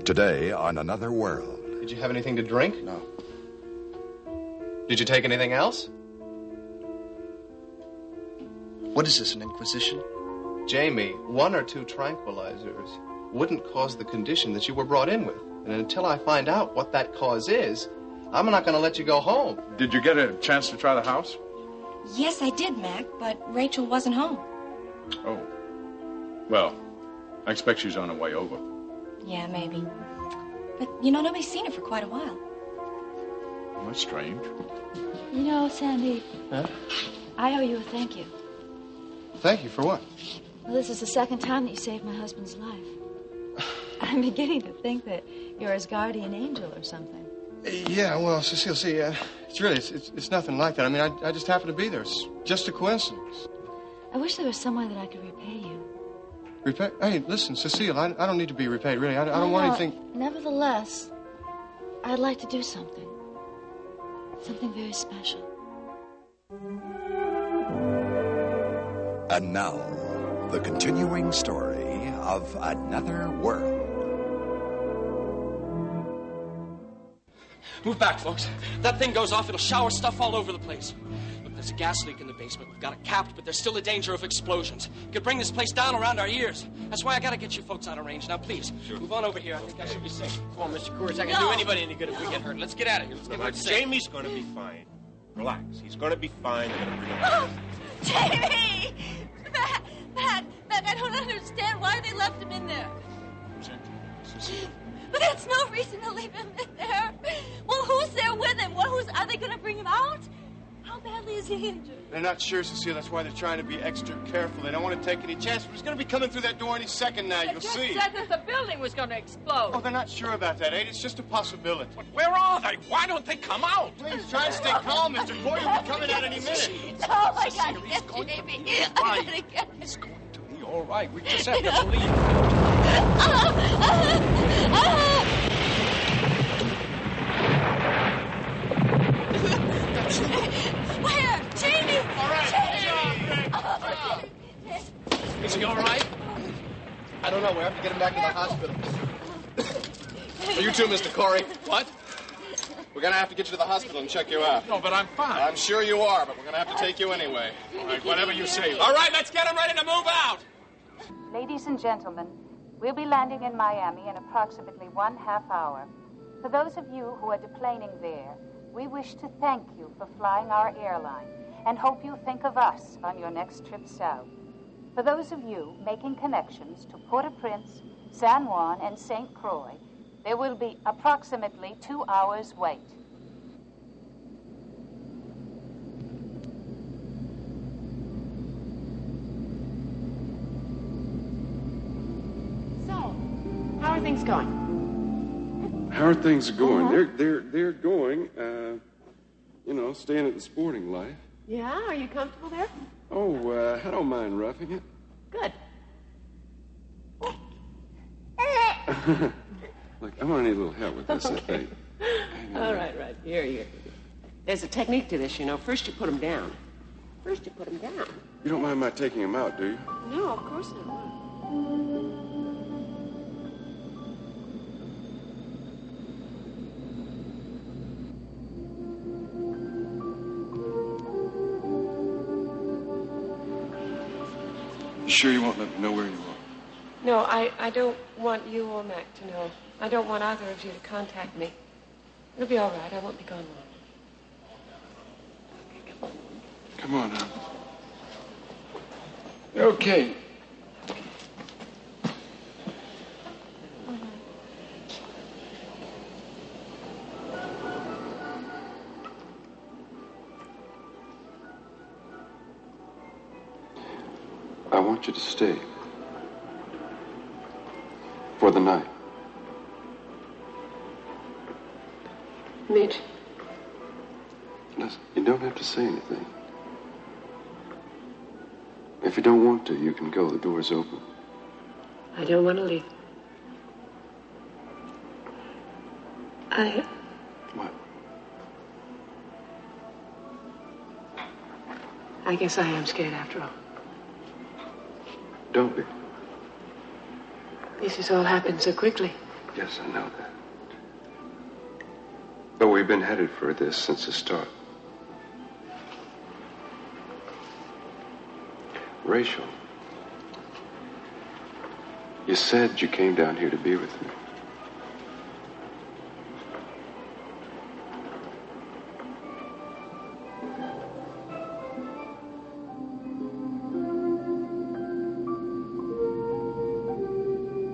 Today on Another World. Did you have anything to drink? No. Did you take anything else? What is this, an inquisition? Jamie, 1 or 2 tranquilizers wouldn't cause the condition that you were brought in with. And until I find out what that cause is, I'm not going to let you go home. Did you get a chance to try the house? Yes, I did, Mac, but Rachel wasn't home. Oh. Well, I expect she's on her way over. Yeah, maybe. But, you know, nobody's seen her for quite a while. Well, that's strange. You know, Sandy, Huh? I owe you a thank you. Thank you for what? Well, this is the second time that you saved my husband's life. I'm beginning to think that you're his guardian angel or something. Yeah, well, Cecile, see, it's nothing like that. I mean, I just happened to be there. It's just a coincidence. I wish there was some way that I could repay you. Repay? Hey, listen, Cecile, I don't need to be repaid, really. I don't want anything... Nevertheless, I'd like to do something. Something very special. And now, the continuing story of Another World. Move back, folks. That thing goes off, it'll shower stuff all over the place. Look, there's a gas leak in the basement. We've got it capped, but there's still a danger of explosions. It could bring this place down around our ears. That's why I gotta get you folks out of range. Now, please, move on over here. I think I should be safe. Come on, Mr. Coors. I can do anybody any good if we get hurt. Let's get out of here. Let's get out. Jamie's going to be fine. Relax. He's going to be fine. They're going to bring him Oh, back. Jamie! Matt, I don't understand why they left him in there. But that's no reason to leave him in there. Well, who's there with him? Are they going to bring him out? How badly is he injured? They're not sure, Cecile. That's why they're trying to be extra careful. They don't want to take any chances. He's going to be coming through that door any second now. You'll see. said that the building was going to explode. Oh, they're not sure about that, Ada. It's just a possibility. But where are they? Why don't they come out? Please, try and stay calm, Mr. Cory. He'll be coming out any minute. Oh, my God, get Jamie. I'm going to get him. It's going to be all right. We just have to believe. Where? Jamie! All right, Is he all right? I don't know. We have to get him back to the hospital. You too, Mr. Cory. What? We're going to have to get you to the hospital and check you out. No, but I'm fine. I'm sure you are, but we're going to have to take you anyway. All right, whatever you say. All right, let's get him ready to move out. Ladies and gentlemen, we'll be landing in Miami in approximately 1/2 hour. For those of you who are deplaning there, we wish to thank you for flying our airline and hope you think of us on your next trip south. For those of you making connections to Port-au-Prince, San Juan, and St Croix, there will be approximately 2 hours wait. So, how are things going? How are things going? They're going, staying at the Sporting Life. Yeah, are you comfortable there? Oh, I don't mind roughing it. Good. Look, I'm gonna need a little help with this, I think. All right. Here. There's a technique to this, you know. First you put them down. You don't mind my taking him out, do you? No, of course not. You sure you won't let me know where you are? No, I don't want you or Mac to know. I don't want either of you to contact me. It'll be all right. I won't be gone long. Come on now. Okay. I want you to stay. For the night. Mitch. Listen, you don't have to say anything. If you don't want to, you can go. The door's open. I don't want to leave. What? I guess I am scared after all. Don't be. This has all happened so quickly. Yes, I know that. But we've been headed for this since the start. Rachel, you said you came down here to be with me.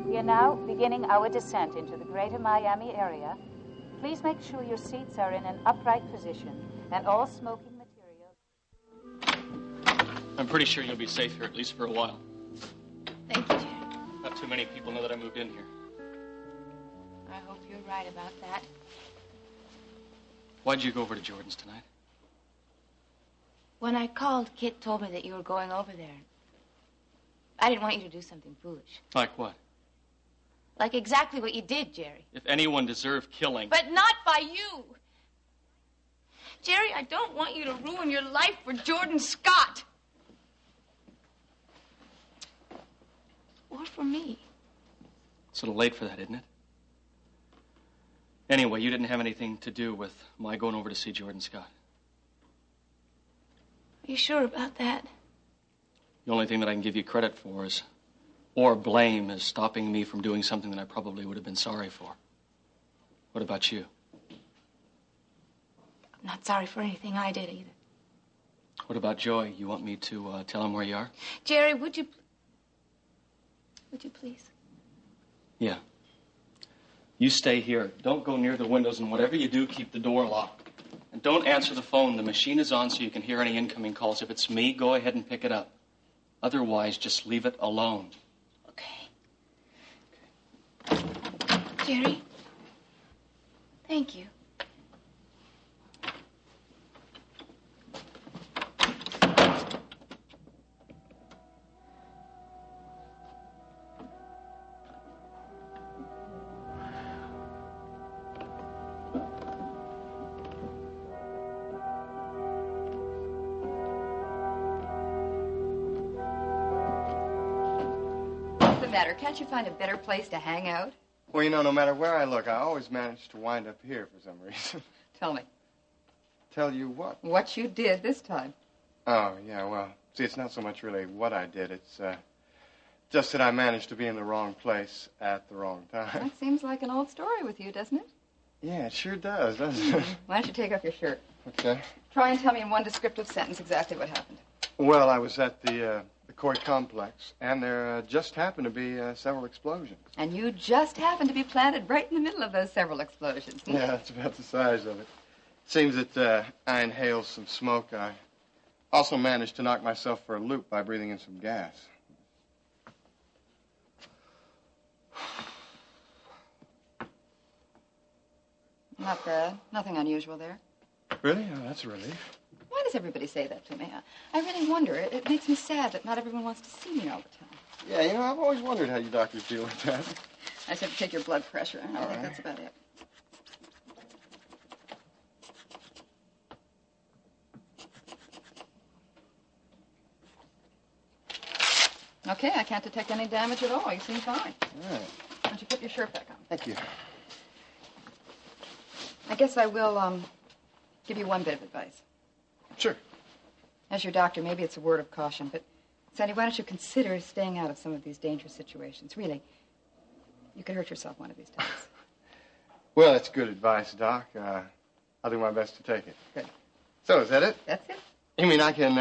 We are now beginning our descent into the greater Miami area. Please make sure your seats are in an upright position and all smoking material. I'm pretty sure you'll be safe here, at least for a while. Thank you, Jerry. Not too many people know that I moved in here. I hope you're right about that. Why'd you go over to Jordan's tonight? When I called, Kit told me that you were going over there. I didn't want you to do something foolish. Like what? Like exactly what you did, Jerry. If anyone deserved killing... But not by you. Jerry, I don't want you to ruin your life for Jordan Scott. Or for me. It's a little late for that, isn't it? Anyway, you didn't have anything to do with my going over to see Jordan Scott. Are you sure about that? The only thing that I can give you credit for is, or blame, is stopping me from doing something that I probably would have been sorry for. What about you? I'm not sorry for anything I did either. What about Joy? You want me to tell him where you are? Jerry, would you please? Yeah. You stay here. Don't go near the windows, and whatever you do, keep the door locked. And don't answer the phone. The machine is on so you can hear any incoming calls. If it's me, go ahead and pick it up. Otherwise, just leave it alone. Okay. Jerry, thank you. Can't you find a better place to hang out? Well, you know, no matter where I look, I always manage to wind up here for some reason. Tell me. Tell you what? What you did this time. Oh, yeah, well, see, it's not so much really what I did. It's just that I managed to be in the wrong place at the wrong time. That seems like an old story with you, doesn't it? Yeah, it sure does, doesn't it? Why don't you take off your shirt? Okay. Try and tell me in one descriptive sentence exactly what happened. Well, I was at the Cory complex, and there just happened to be several explosions. And you just happened to be planted right in the middle of those several explosions. Yeah, that's about the size of it. Seems that I inhaled some smoke. I also managed to knock myself for a loop by breathing in some gas. Not bad. Nothing unusual there. Really? Oh, that's a relief. Why does everybody say that to me? I really wonder. It makes me sad that not everyone wants to see me all the time. Yeah, you know, I've always wondered how you doctors deal with that. I just have to take your blood pressure. I think that's about it. Okay, I can't detect any damage at all. You seem fine. All right. Why don't you put your shirt back on? Thank you. I guess I will give you one bit of advice. Sure. As your doctor, maybe it's a word of caution, but, Sandy, why don't you consider staying out of some of these dangerous situations? Really, you could hurt yourself one of these times. Well, that's good advice, Doc. I'll do my best to take it. Good. So, is that it? That's it. You mean I can,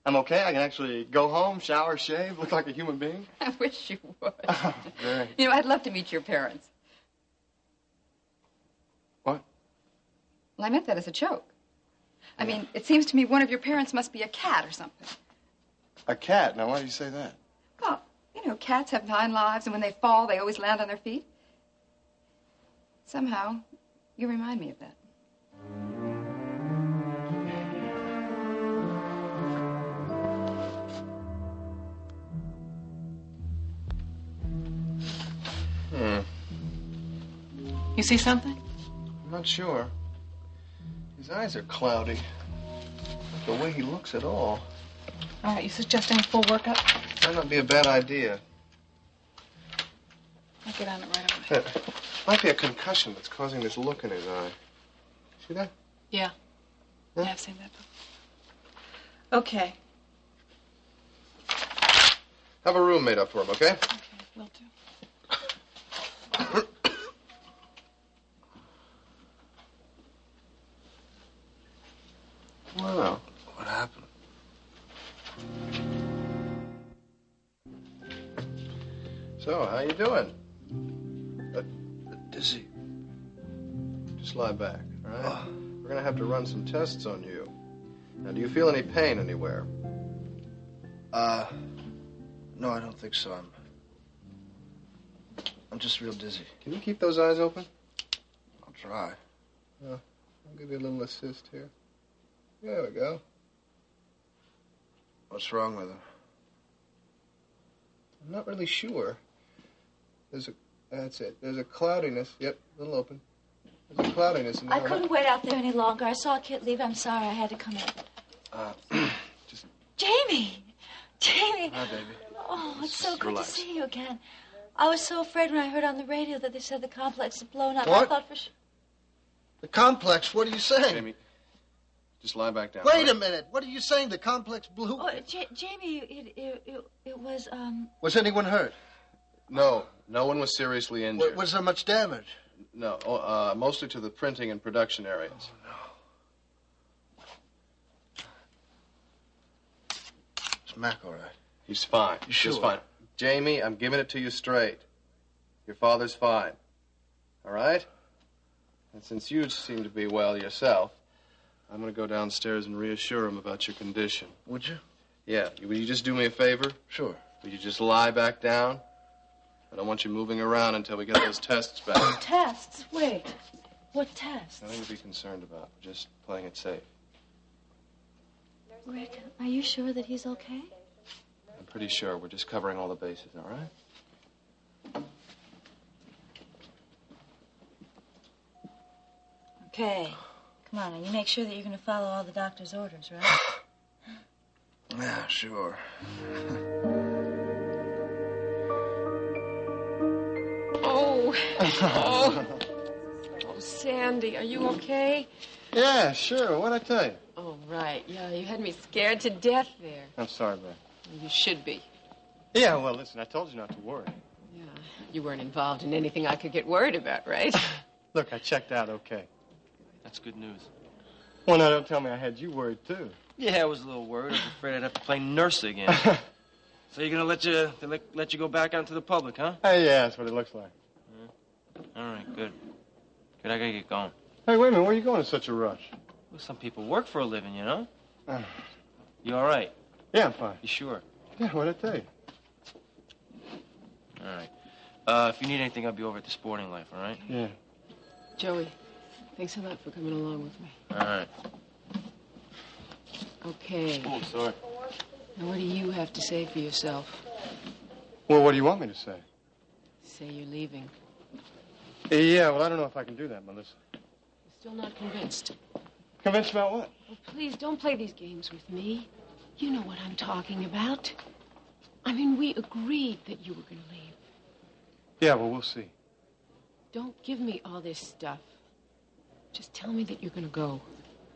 I'm okay? I can actually go home, shower, shave, look like a human being? I wish you would. Oh, great. You know, I'd love to meet your parents. What? Well, I meant that as a joke. I mean, it seems to me one of your parents must be a cat or something. A cat? Now, why do you say that? Well, you know, cats have 9 lives, and when they fall, they always land on their feet. Somehow, you remind me of that. You see something? I'm not sure. His eyes are cloudy. Not the way he looks at all. All right, you suggesting a full workup? Might not be a bad idea. I get on it right away. Might be a concussion that's causing this look in his eye. See that? Yeah. Huh? Yeah, I've seen that before. Okay. Have a room made up for him, okay? Okay, will do. Wow. What happened? So, how you doing? Dizzy. Just lie back, all right? We're gonna have to run some tests on you. Now, do you feel any pain anywhere? No, I don't think so. I'm just real dizzy. Can you keep those eyes open? I'll try. I'll give you a little assist here. There we go. What's wrong with him? I'm not really sure. That's it. There's a cloudiness. Yep, a little open. There's a cloudiness in the I couldn't wait out there any longer. I saw a kid leave. I'm sorry. I had to come in. Jamie! Jamie! Hi, baby. Oh, it's so good relax. to see you again. I was so afraid when I heard on the radio that they said the complex had blown up. What? I thought for sure. The complex? What are you saying? Jamie, just lie back down. Wait a minute. What are you saying? The complex blew? Oh, Jamie, it was, Was anyone hurt? No, no one was seriously injured. Was there much damage? No, mostly to the printing and production areas. Is Mac all right? He's fine. You sure? He's fine. Jamie, I'm giving it to you straight. Your father's fine. All right? And since you seem to be well yourself, I'm going to go downstairs and reassure him about your condition. Would you? Yeah. Will you just do me a favor? Sure. Will you just lie back down? I don't want you moving around until we get those tests back. Tests? Wait. What tests? Nothing to be concerned about. Just playing it safe. Rick, are you sure that he's okay? I'm pretty sure. We're just covering all the bases, all right? Okay. Come on, and you make sure that you're going to follow all the doctor's orders, right? Yeah, sure. Oh, Sandy, are you okay? Yeah, sure. What'd I tell you? Oh, right. Yeah, you had me scared to death there. I'm sorry, man. You should be. Yeah, well, listen, I told you not to worry. Yeah, you weren't involved in anything I could get worried about, right? Look, I checked out okay. That's good news. Well, now, don't tell me I had you worried, too. Yeah, I was a little worried. I was afraid I'd have to play nurse again. So you're gonna let you go back out into the public, huh? Hey, yeah, that's what it looks like. All right, good. Good, I gotta get going. Hey, wait a minute, where are you going in such a rush? Well, some people work for a living, you know? You all right? Yeah, I'm fine. You sure? Yeah, what'd I tell you? All right. If you need anything, I'll be over at the Sporting Life, all right? Yeah. Joey, thanks a lot for coming along with me. All right. Okay. Oh, sorry. Now, what do you have to say for yourself? Well, what do you want me to say? Say you're leaving. Yeah, well, I don't know if I can do that, Melissa. You're still not convinced. Convinced about what? Oh, please, don't play these games with me. You know what I'm talking about. I mean, we agreed that you were going to leave. Yeah, well, we'll see. Don't give me all this stuff. Just tell me that you're going to go.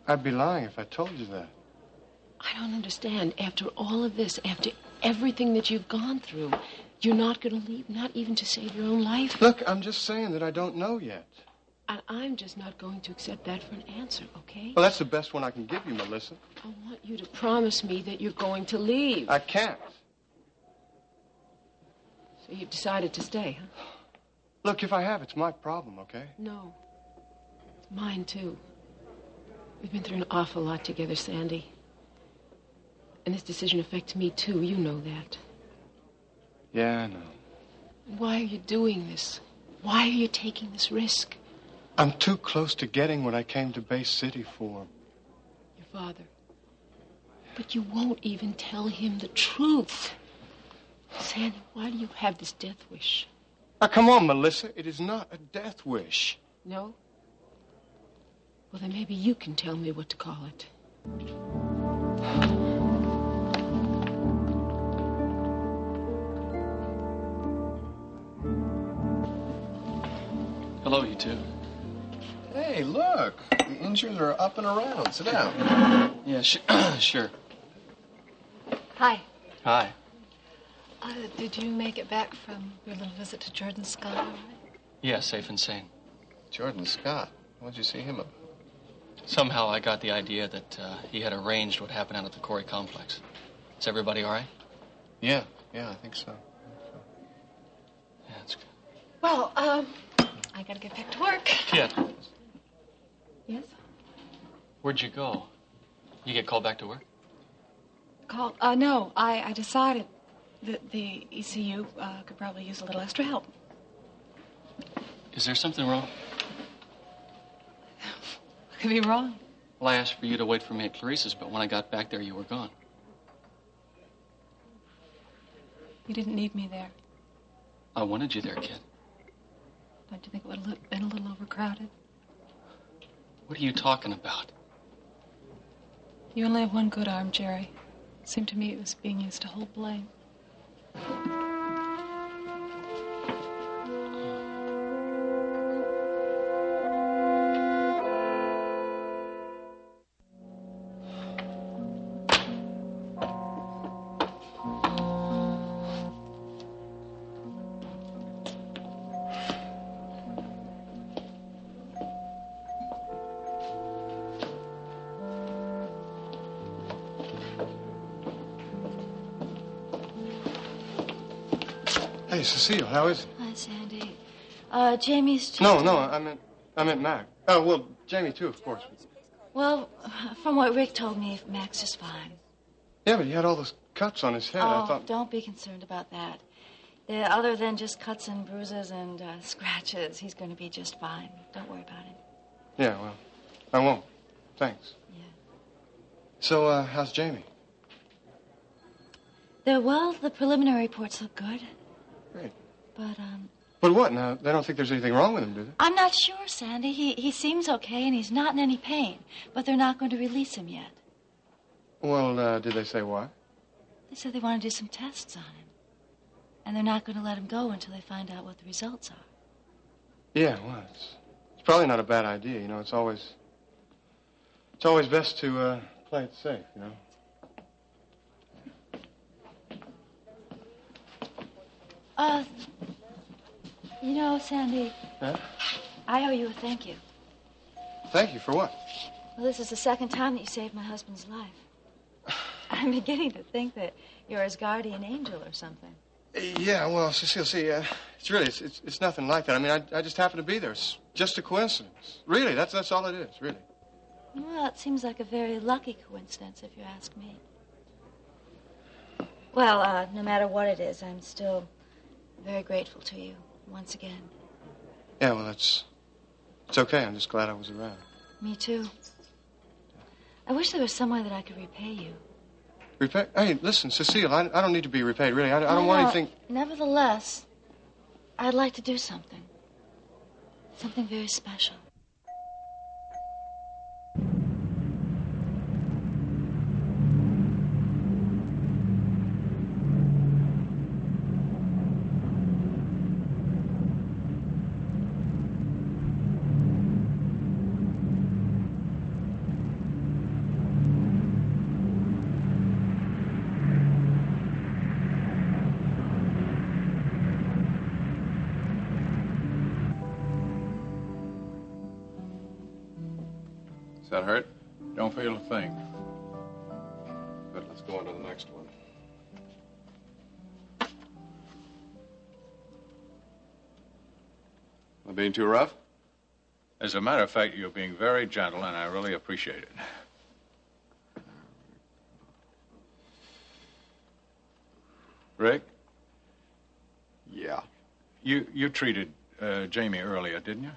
I'd be lying if I told you that. I don't understand. After all of this, after everything that you've gone through, you're not going to leave, not even to save your own life? Look, I'm just saying that I don't know yet. And I'm just not going to accept that for an answer, okay? Well, that's the best one I can give you, Melissa. I want you to promise me that you're going to leave. I can't. So you've decided to stay, huh? Look, if I have, it's my problem, okay? No. It's mine, too. We've been through an awful lot together, Sandy. And this decision affects me, too. You know that. Yeah, I know. Why are you doing this? Why are you taking this risk? I'm too close to getting what I came to Bay City for. Your father. But you won't even tell him the truth. Sandy, why do you have this death wish? Now, come on, Melissa. It is not a death wish. No? Well, then maybe you can tell me what to call it. Hello, you two. Hey, look. The injuries are up and around. Sit down. Yeah, sure. Hi. Hi. Did you make it back from your little visit to Jordan Scott all right? Yeah, safe and sane. Jordan Scott. What'd you see him about? Somehow I got the idea that he had arranged what happened out at the Cory complex. Is everybody all right? Yeah, I think so. Yeah, that's good. Well, I gotta get back to work. Kid, Yes? where'd you go? You get called back to work? Call? No, I decided that the ECU could probably use a little extra help. Is there something wrong? Could be wrong. Well, I asked for you to wait for me at Clarice's, but when I got back there, you were gone. You didn't need me there. I wanted you there, kid. Don't you think it would have been a little overcrowded? What are you talking about? You only have one good arm, Jerry. It seemed to me it was being used to hold Blaine. Hey, Cecile, how is it? Hi, Sandy. Jamie's just... No, I meant Mac. Oh, well, Jamie, too, of course. Well, from what Rick told me, Mac's just fine. Yeah, but he had all those cuts on his head. I thought... Don't be concerned about that. Other than just cuts and bruises and scratches, he's going to be just fine. Don't worry about him. Yeah, well, I won't. Thanks. Yeah. So, how's Jamie? Well, the preliminary reports look good. Great. But what? Now, they don't think there's anything wrong with him, do they? I'm not sure, Sandy. He seems okay, and he's not in any pain. But they're not going to release him yet. Well, did they say why? They said they want to do some tests on him. And they're not going to let him go until they find out what the results are. Yeah, well, it's probably not a bad idea. You know, it's always best to play it safe, you know. You know, Sandy, Huh? I owe you a thank you. Thank you for what? Well, this is the second time that you saved my husband's life. I'm beginning to think that you're his guardian angel or something. Yeah, well, Cecile, see, it's nothing like that. I mean, I just happened to be there. It's just a coincidence. Really, that's all it is, really. Well, it seems like a very lucky coincidence, if you ask me. Well, no matter what it is, I'm still very grateful to you, once again. Yeah, well, it's okay. I'm just glad I was around. Me too. I wish there was some way that I could repay you. Repay? Hey, listen, Cecile, I don't need to be repaid, really. I don't want anything... Nevertheless, I'd like to do something. Something very special. Does that hurt? Don't feel a thing. Good, let's go on to the next one. Am I being too rough? As a matter of fact, you're being very gentle, and I really appreciate it. Rick? Yeah. You treated Jamie earlier, didn't you?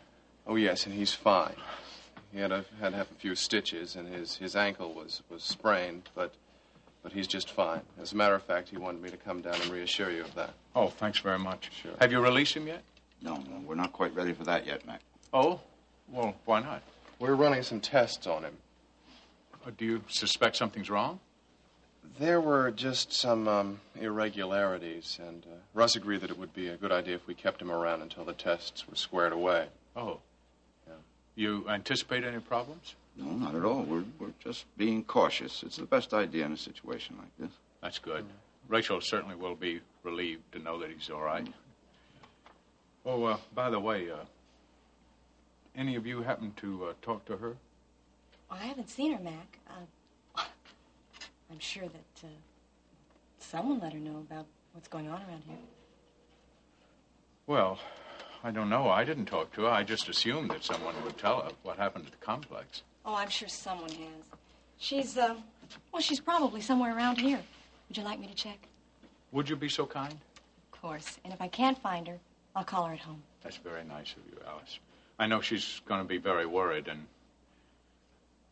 Oh, yes, and he's fine. He had to have a few stitches, and his ankle was sprained, but he's just fine. As a matter of fact, he wanted me to come down and reassure you of that. Oh, thanks very much. Sure. Have you released him yet? No, we're not quite ready for that yet, Mac. Oh? Well, why not? We're running some tests on him. Do you suspect something's wrong? There were just some irregularities, and Russ agreed that it would be a good idea if we kept him around until the tests were squared away. Oh. Yeah. You anticipate any problems? No, not at all. We're just being cautious. It's the best idea in a situation like this. That's good. Rachel certainly will be relieved to know that he's all right. Oh, by the way, any of you happen to talk to her? I haven't seen her, Mac. I'm sure that someone let her know about what's going on around here. Well, I don't know. I didn't talk to her. I just assumed that someone would tell her what happened at the complex. Oh, I'm sure someone has. She's, well, she's probably somewhere around here. Would you like me to check? Would you be so kind? Of course. And if I can't find her, I'll call her at home. That's very nice of you, Alice. I know she's going to be very worried, and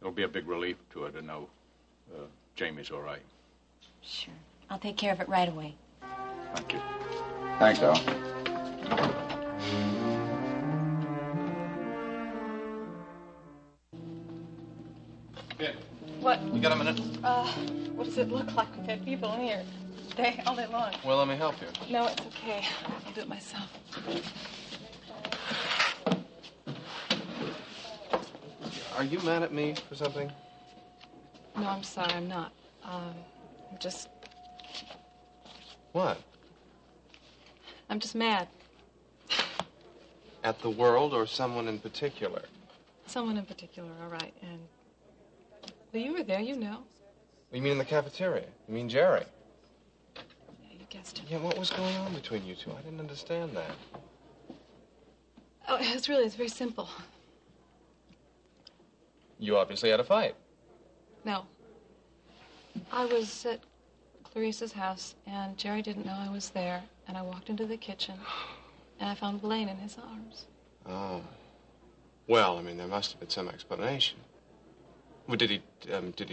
it'll be a big relief to her to know Jamie's all right. Sure. I'll take care of it right away. Thank you. Thanks, Al. Here. What? You got a minute? What does it look like with that people in here all day long? Well, let me help you. No, it's okay. I'll do it myself. Are you mad at me for something? No, I'm sorry, I'm not. I'm What? just mad. At the world or someone in particular? Someone in particular, all right. And, well, you were there, you know. You mean in the cafeteria? You mean Jerry? Yeah, you guessed it. Yeah, what was going on between you two? I didn't understand that. Oh, it's very simple. You obviously had a fight. No. I was at Clarice's house, and Jerry didn't know I was there, and I walked into the kitchen, and I found Blaine in his arms. Oh. Well, I mean, there must have been some explanation. Well, did he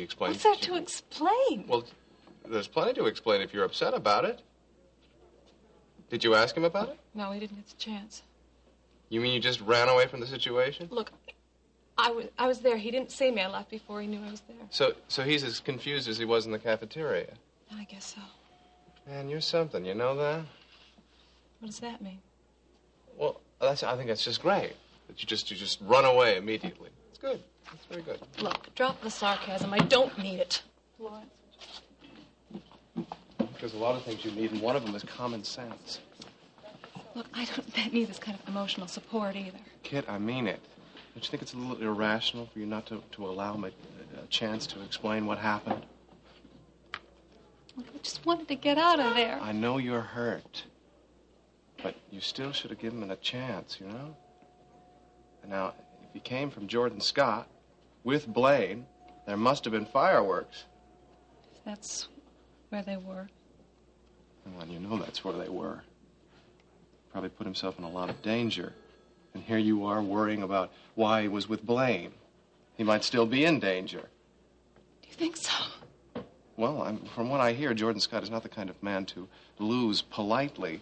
explain? What's there to explain? Well, there's plenty to explain if you're upset about it. Did you ask him about it? No, he didn't get the chance. You mean you just ran away from the situation? Look, I was there. He didn't say me. I left before he knew I was there. So he's as confused as he was in the cafeteria. I guess so. Man, you're something. You know that? What does that mean? Well, I think that's just great. That you just run away immediately. It's good. It's very good. Look, drop the sarcasm. I don't need it. Lawrence. There's a lot of things you need, and one of them is common sense. Look, I don't need this kind of emotional support either. Kid, I mean it. Don't you think it's a little irrational for you not to allow me a chance to explain what happened? Look, I just wanted to get out of there. I know you're hurt, but you still should have given him a chance, you know? And now, if he came from Jordan Scott with Blaine, there must have been fireworks. That's where they were. Well, you know that's where they were. Probably put himself in a lot of danger. And here you are worrying about why he was with Blaine. He might still be in danger. Do you think so? Well, from what I hear, Jordan Scott is not the kind of man to lose politely.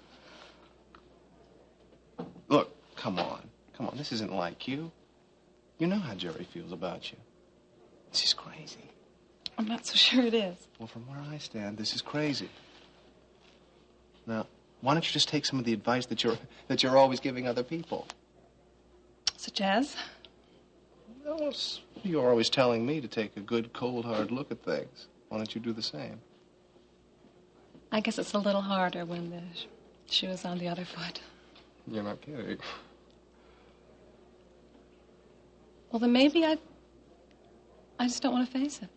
Look, come on. Come on, this isn't like you. You know how Jerry feels about you. This is crazy. I'm not so sure it is. Well, from where I stand, this is crazy. Now, why don't you just take some of the advice that you're always giving other people? Such as? Well, you're always telling me to take a good, cold, hard look at things. Why don't you do the same? I guess it's a little harder when the shoe is on the other foot. You're not kidding. Well, then maybe I just don't want to face it.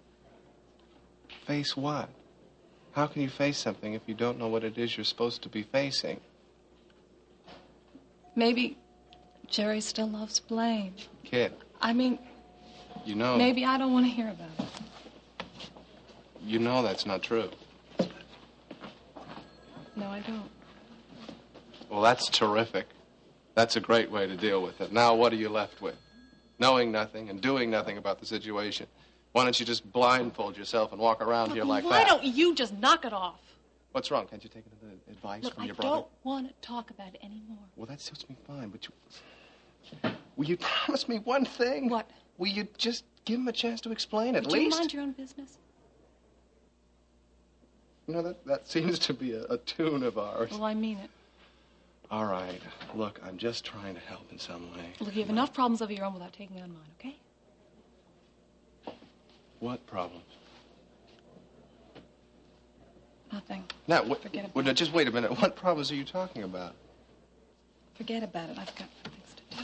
Face what? How can you face something if you don't know what it is you're supposed to be facing? Maybe Jerry still loves Blaine. Kid. I mean, you know. Maybe I don't want to hear about it. You know that's not true. No, I don't. Well, that's terrific. That's a great way to deal with it. Now, what are you left with? Knowing nothing and doing nothing about the situation. Why don't you just blindfold yourself and walk around here like that? Why don't you just knock it off? What's wrong? Can't you take another advice from your brother? I don't want to talk about it anymore. Well, that suits me fine, but will you promise me one thing? What? Will you just give him a chance to explain at least? Would you mind your own business? You know, that seems to be a tune of ours. Well, I mean it. All right. Look, I'm just trying to help in some way. Look, you have enough problems of your own without taking on mine, okay? What problems? Nothing. Now, Forget about no, just wait a minute. What problems are you talking about? Forget about it. I've got things to do.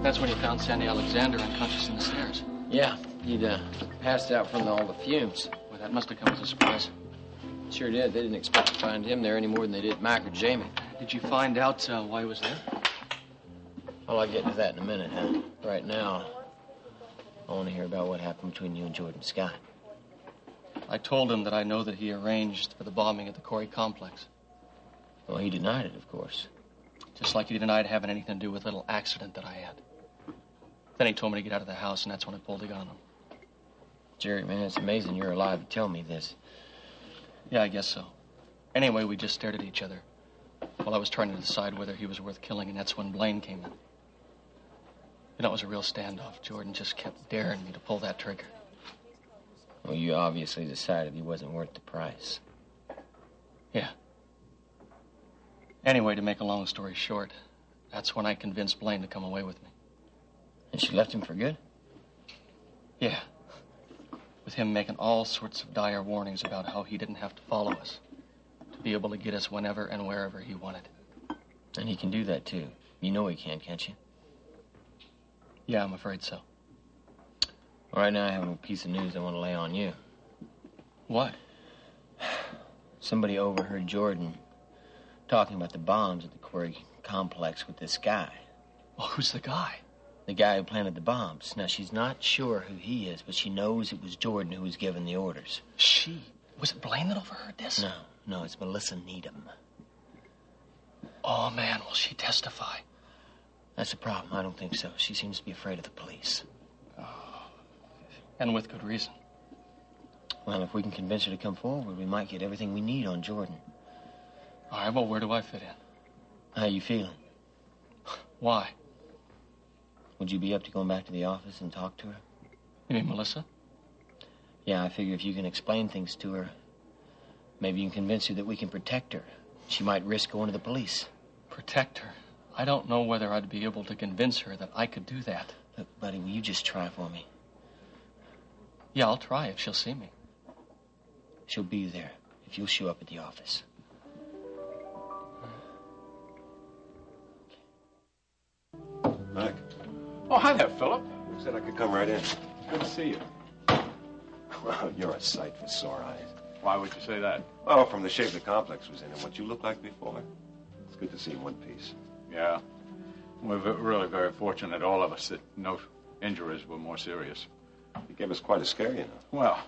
That's when you found Sandy Alexander unconscious in the stairs. Yeah, he'd passed out from all the fumes. Well, that must have come as a surprise. Sure did. They didn't expect to find him there any more than they did Mac or Jamie. Did you find out why he was there? Well, I'll get into that in a minute, huh? Right now, I want to hear about what happened between you and Jordan Scott. I told him that I know that he arranged for the bombing at the Cory complex. Well, he denied it, of course. Just like he denied having anything to do with a little accident that I had. Then he told me to get out of the house, and that's when I pulled the gun on him. Jerry, man, it's amazing you're alive to tell me this. Yeah, I guess so. Anyway, we just stared at each other while I was trying to decide whether he was worth killing, and that's when Blaine came in. You know, it was a real standoff. Jordan just kept daring me to pull that trigger. Well, you obviously decided he wasn't worth the price. Yeah. Anyway, to make a long story short, that's when I convinced Blaine to come away with me. And she left him for good? Yeah. With him making all sorts of dire warnings about how he didn't have to follow us, to be able to get us whenever and wherever he wanted. And he can do that, too. You know he can, can't you? Yeah, I'm afraid so. All right, now I have a piece of news I want to lay on you. What? Somebody overheard Jordan talking about the bombs at the Cory complex with this guy. Well, who's the guy? The guy who planted the bombs. Now, she's not sure who he is, but she knows it was Jordan who was giving the orders. She? Was it Blaine that overheard this? No, it's Melissa Needham. Oh, man, will she testify? That's the problem. I don't think so. She seems to be afraid of the police. Oh, and with good reason. Well, if we can convince her to come forward, we might get everything we need on Jordan. All right, well, where do I fit in? How you feeling? Why? Would you be up to going back to the office and talk to her? You mean Melissa? Yeah, I figure if you can explain things to her, maybe you can convince her that we can protect her. She might risk going to the police. Protect her? I don't know whether I'd be able to convince her that I could do that. Look, buddy, will you just try for me? Yeah, I'll try if she'll see me. She'll be there if you'll show up at the office. Mike. Oh, hi there, Philip. Who said I could come right in? Good to see you. Well, you're a sight for sore eyes. Why would you say that? Well, from the shape the complex was in and what you looked like before. It's good to see you in one piece. Yeah. We're really very fortunate, all of us, that no injuries were more serious. You gave us quite a scare, you know. Well,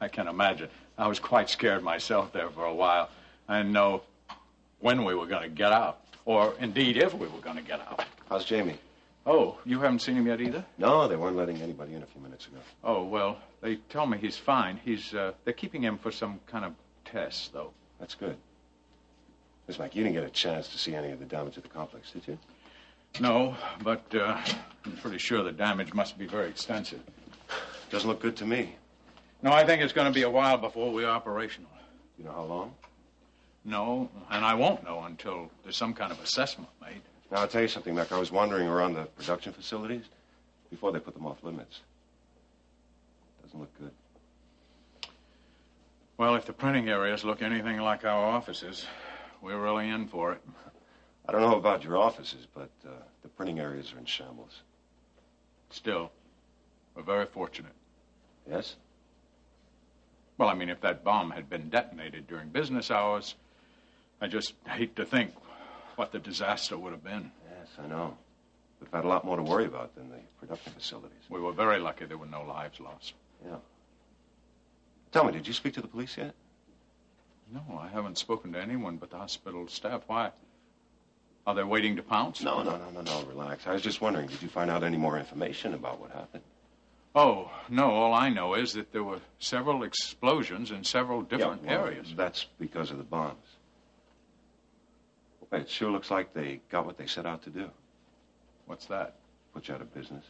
I can imagine. I was quite scared myself there for a while. I didn't know when we were going to get out, or indeed if we were going to get out. How's Jamie? Oh, you haven't seen him yet either? No, they weren't letting anybody in a few minutes ago. Oh, well, they tell me he's fine. They're keeping him for some kind of test, though. That's good. Miss Mike, you didn't get a chance to see any of the damage at the complex, did you? No, but I'm pretty sure the damage must be very extensive. Doesn't look good to me. No, I think it's going to be a while before we're operational. You know how long? No, and I won't know until there's some kind of assessment made. Now, I'll tell you something, Mac. I was wandering around the production facilities before they put them off limits. Doesn't look good. Well, if the printing areas look anything like our offices, we're really in for it. I don't know about your offices, but the printing areas are in shambles. Still, we're very fortunate. Yes? Well, I mean, if that bomb had been detonated during business hours, I just hate to think what the disaster would have been. Yes, I know. We've had a lot more to worry about than the production facilities. We were very lucky there were no lives lost. Yeah. Tell me, did you speak to the police yet? No, I haven't spoken to anyone but the hospital staff. Why? Are they waiting to pounce? No, relax. I was just wondering, did you find out any more information about what happened? Oh, no, all I know is that there were several explosions in several different areas. That's because of the bombs. It sure looks like they got what they set out to do. What's that? Put you out of business.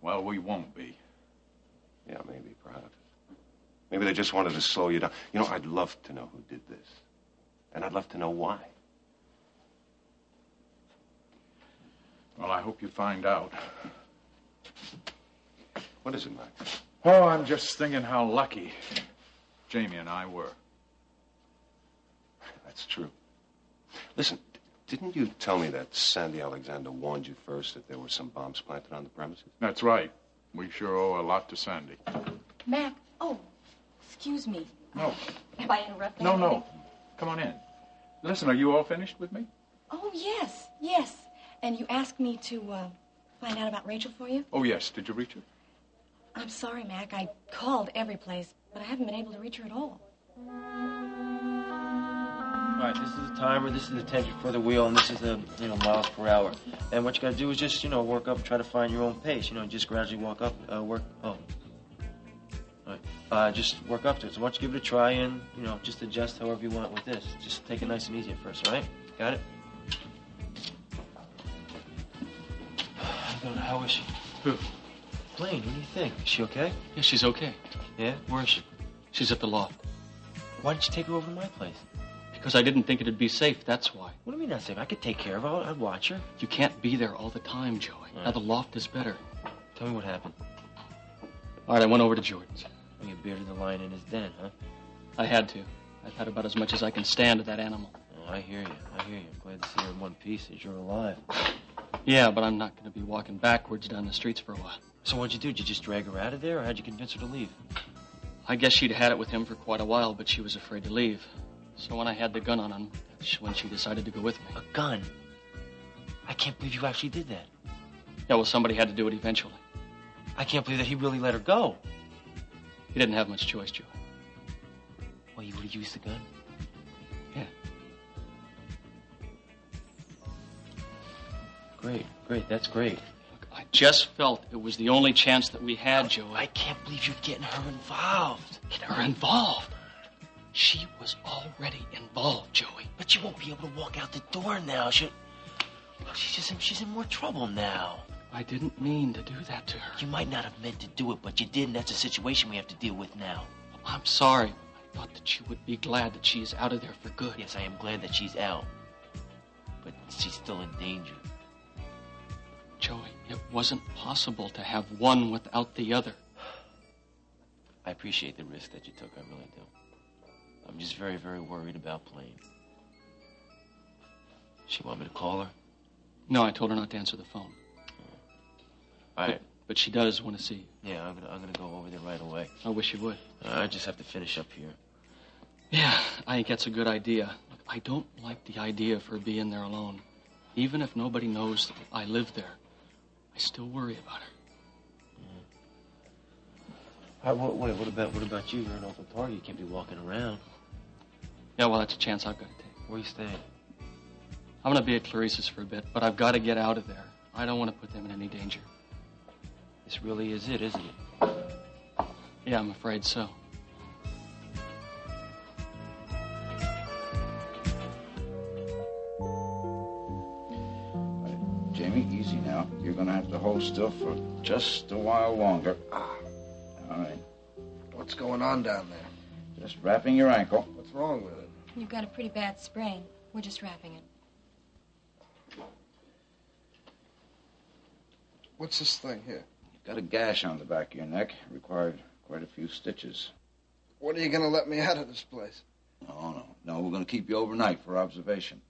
Well, we won't be. Yeah, maybe, perhaps. Maybe they just wanted to slow you down. You know, I'd love to know who did this. And I'd love to know why. Well, I hope you find out. What is it, Mac? Oh, I'm just thinking how lucky Jamie and I were. That's true. Listen, didn't you tell me that Sandy Alexander warned you first that there were some bombs planted on the premises? That's right. We sure owe a lot to Sandy. Mac, oh, excuse me. No. Have I interrupted? No. Come on in. Listen, are you all finished with me? Oh, yes. And you asked me to find out about Rachel for you? Oh, yes. Did you reach her? I'm sorry, Mac. I called every place, but I haven't been able to reach her at all. All right, this is the timer, this is the tension for the wheel, and this is the, miles per hour. And what you gotta do is just, work up, try to find your own pace. Just gradually walk up, All right, just work up to it. So why don't you give it a try and, just adjust however you want with this. Just take it nice and easy at first, all right? Got it? How is she? Who? Blaine, what do you think? Is she okay? Yeah, she's okay. Yeah? Where is she? She's at the loft. Why didn't you take her over to my place? Because I didn't think it'd be safe, that's why. What do you mean not safe? I could take care of her. I'd watch her. You can't be there all the time, Joey. Right. Now the loft is better. Tell me what happened. All right, I went over to Jordan's. Oh, you bearded the lion in his den, huh? I had to. I've had about as much as I can stand of that animal. Oh, I hear you. I'm glad to see her in one piece as you're alive. Yeah, but I'm not going to be walking backwards down the streets for a while. So what'd you do? Did you just drag her out of there, or how'd you convince her to leave? I guess she'd had it with him for quite a while, but she was afraid to leave. So when I had the gun on him, that's when she decided to go with me. A gun? I can't believe you actually did that. Yeah, well, somebody had to do it eventually. I can't believe that he really let her go. He didn't have much choice, Joey. Well, you would have used the gun? Yeah. Great, that's great. Look, I just felt it was the only chance that we had, Joey. I can't believe you're getting her involved. Get her involved? She was already involved, Joey. But you won't be able to walk out the door now. She's in more trouble now. I didn't mean to do that to her. You might not have meant to do it, but you did, and that's a situation we have to deal with now. I'm sorry. I thought that you would be glad that she is out of there for good. Yes, I am glad that she's out. But she's still in danger. Joey, it wasn't possible to have one without the other. I appreciate the risk that you took, I really do. I'm just very, very worried about Blaine. She want me to call her? No, I told her not to answer the phone. All right. But she does want to see you. Yeah, I'm gonna go over there right away. I wish you would. I just have to finish up here. Yeah, I think that's a good idea. Look, I don't like the idea of her being there alone. Even if nobody knows that I live there, I still worry about her. Wait, what about you? You're an open target. You can't be walking around. Yeah, well, that's a chance I've got to take. Where you staying? I'm going to be at Clarice's for a bit, but I've got to get out of there. I don't want to put them in any danger. This really is it, isn't it? Yeah, I'm afraid so. Jamie, easy now. You're going to have to hold still for just a while longer. All right. What's going on down there? Just wrapping your ankle. What's wrong with it? You've got a pretty bad sprain. We're just wrapping it. What's this thing here? You've got a gash on the back of your neck. Required quite a few stitches. When are you going to let me out of this place? No, we're going to keep you overnight for observation.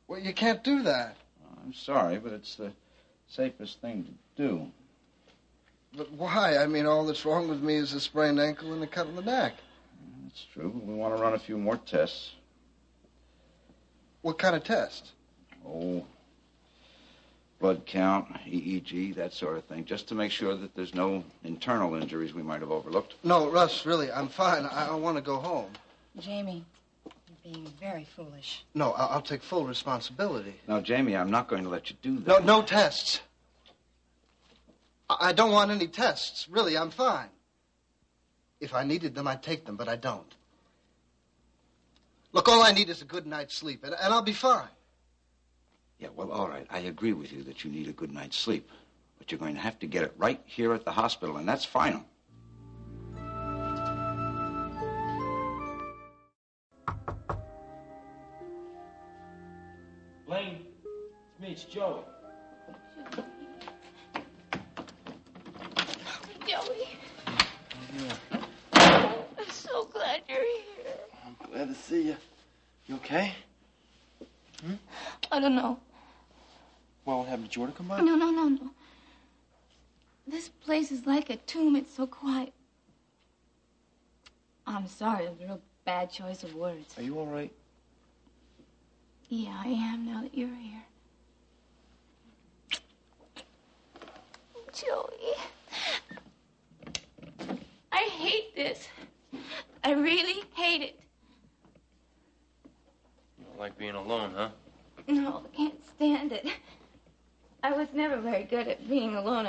Well, you can't do that. I'm sorry, but it's the safest thing to do. But why? I mean, all that's wrong with me is a sprained ankle and a cut on the neck. That's true, but we want to run a few more tests. What kind of test? Oh, blood count, EEG, that sort of thing, just to make sure that there's no internal injuries we might have overlooked. No, Russ, really, I'm fine. I want to go home. Jamie, you're being very foolish. No, I'll take full responsibility. No, Jamie, I'm not going to let you do that. No tests. I don't want any tests. Really, I'm fine. If I needed them, I'd take them, but I don't. Look, all I need is a good night's sleep, and I'll be fine. Yeah, well, all right. I agree with you that you need a good night's sleep. But you're going to have to get it right here at the hospital, and that's final. Blaine, it's Mitch, Joey. Joey. Yeah. I'm so glad you're here. I'm glad to see you. You okay? I don't know. Well, what happened? Did you order come by? No. This place is like a tomb. It's so quiet. I'm sorry. It was a real bad choice of words. Are you all right? Yeah, I am now that you're here. Joey. I hate this. I really hate it. You don't like being alone, huh? No, I can't stand it. I was never very good at being alone.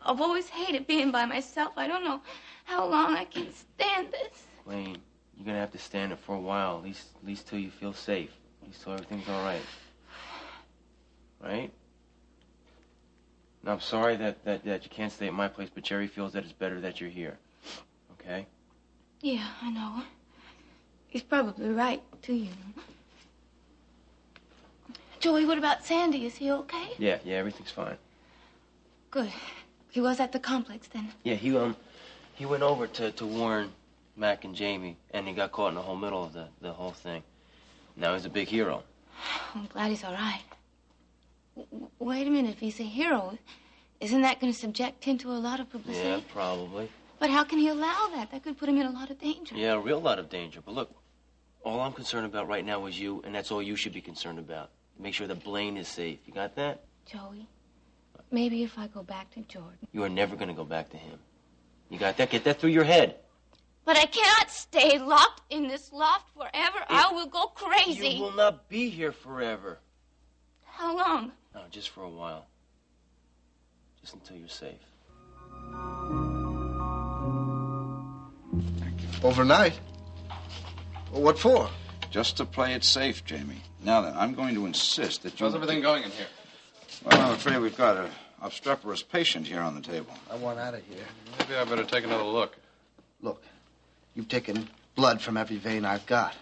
I've always hated being by myself. I don't know how long I can stand this. Blaine, you're gonna have to stand it for a while, at least till you feel safe. At least till everything's all right. Right? Now, I'm sorry that you can't stay at my place, but Jerry feels that it's better that you're here. Okay? Yeah, I know. He's probably right, too, you know. Joey, what about Sandy? Is he okay? Yeah, everything's fine. Good. He was at the complex then. Yeah, he went over to warn Mac and Jamie, and he got caught in the whole middle of the whole thing. Now he's a big hero. I'm glad he's all right. Wait a minute, if he's a hero, isn't that going to subject him to a lot of publicity? Yeah, probably. But how can he allow that? That could put him in a lot of danger. Yeah, a real lot of danger. But look, all I'm concerned about right now is you, and that's all you should be concerned about. Make sure that Blaine is safe. You got that? Joey, maybe if I go back to Jordan. You are never going to go back to him. You got that? Get that through your head. But I cannot stay locked in this loft forever. I will go crazy. You will not be here forever. How long? No, just for a while. Just until you're safe. Overnight? Well, what for? Just to play it safe, Jamie. Now then, I'm going to insist that you... How's everything going in here? Well, I'm afraid we've got an obstreperous patient here on the table. I want out of here. Maybe I better take another look. Look, you've taken blood from every vein I've got.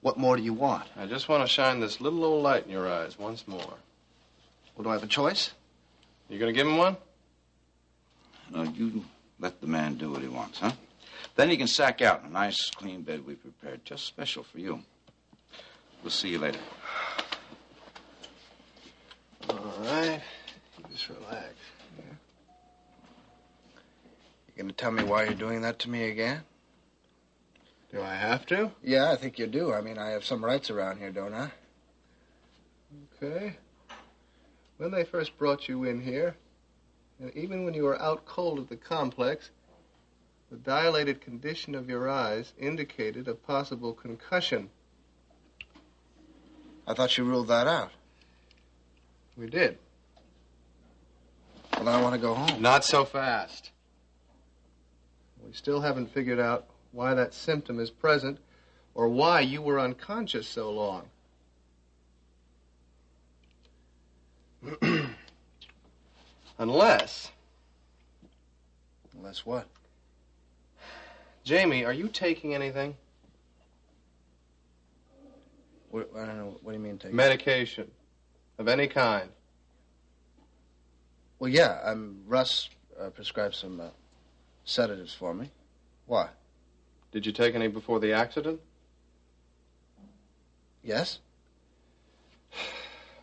What more do you want? I just want to shine this little old light in your eyes once more. Well, do I have a choice? You gonna give him one? No, you let the man do what he wants, huh? Then he can sack out in a nice, clean bed we prepared just special for you. We'll see you later. All right. Just relax. Yeah. You gonna tell me why you're doing that to me again? Do I have to? Yeah, I think you do. I mean, I have some rights around here, don't I? Okay. When they first brought you in here, and even when you were out cold at the complex, the dilated condition of your eyes indicated a possible concussion. I thought you ruled that out. We did. Well, then I want to go home. Not so fast. We still haven't figured out why that symptom is present or why you were unconscious so long. Unless what? Jamie, are you taking anything? I don't know. What do you mean taking? Medication of any kind. Well, yeah. Russ prescribed some sedatives for me. Why? Did you take any before the accident? Yes.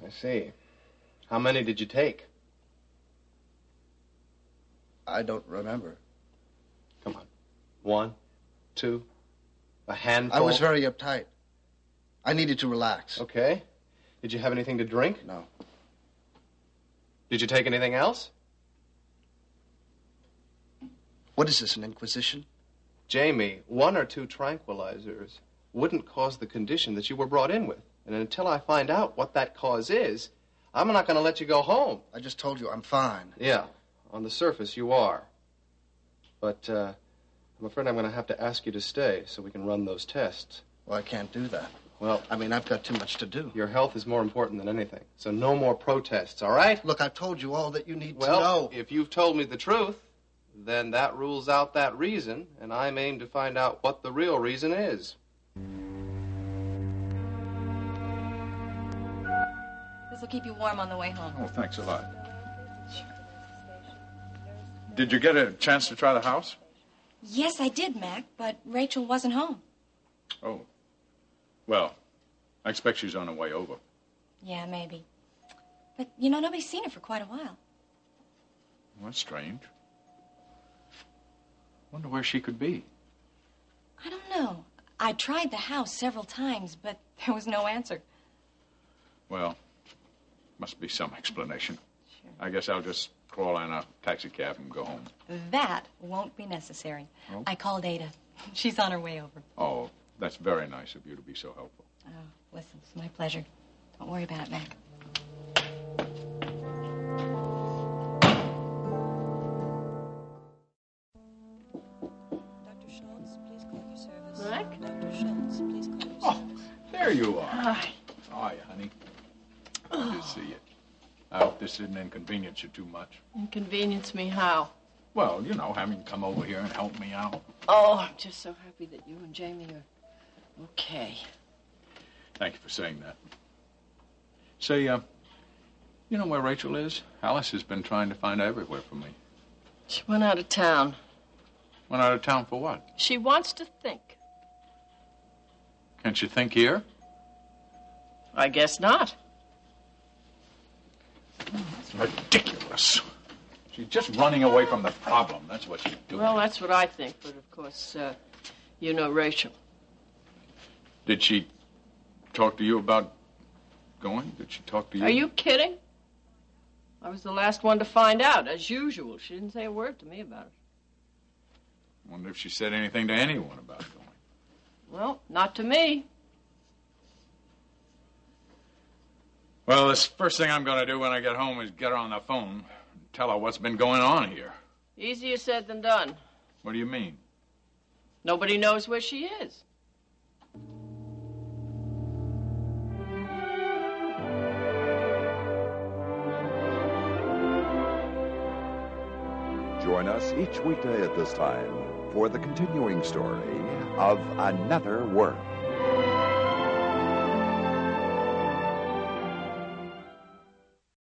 I see. How many did you take? I don't remember. Come on. 1, 2, a handful? I was very uptight. I needed to relax. Okay. Did you have anything to drink? No. Did you take anything else? What is this, an inquisition? Jamie, 1 or 2 tranquilizers wouldn't cause the condition that you were brought in with. And until I find out what that cause is, I'm not going to let you go home. I just told you I'm fine. Yeah, on the surface you are. But I'm afraid I'm going to have to ask you to stay so we can run those tests. Well, I can't do that. Well, I mean, I've got too much to do. Your health is more important than anything. So no more protests, all right? Look, I've told you all that you need to Well, know. if you've told me the truth, then that rules out that reason, and I'm aimed to find out what the real reason is. This will keep you warm on the way home. Oh, thanks a lot. Did you get a chance to try the house? Yes, I did, Mac, but Rachel wasn't home. Oh. Well, I expect she's on her way over. Yeah, maybe. But, you know, nobody's seen her for quite a while. Well, that's strange. Wonder where she could be. I don't know. I tried the house several times, but there was no answer. Well, must be some explanation. Sure. I guess I'll just crawl in a taxi cab and go home. That won't be necessary. Oh? I called Ada. She's on her way over. Oh, that's very nice of you to be so helpful. Oh, listen, it's my pleasure. Don't worry about it, Mac. Dr. Schultz, please call for service. Mac? Dr. Schultz, please call for service. Oh, there you are. Hi. Hi, honey. Good to see you. I hope this didn't inconvenience you too much. Inconvenience me how? Well, you know, having you come over here and help me out. Oh, I'm just so happy that you and Jamie are okay. Thank you for saying that. Say, you know where Rachel is? Alice has been trying to find her everywhere for me. She went out of town. Went out of town for what? She wants to think. Can't you think here? I guess not. It's ridiculous. She's just running away from the problem. That's what she's doing. Well, that's what I think, but of course, you know Rachel. Did she talk to you about going? Did she talk to you? Are you kidding? I was the last one to find out, as usual. She didn't say a word to me about it. I wonder if she said anything to anyone about going. Well, not to me. Well, this first thing I'm going to do when I get home is get her on the phone and tell her what's been going on here. Easier said than done. What do you mean? Nobody knows where she is. Join us each weekday at this time for the continuing story of Another World.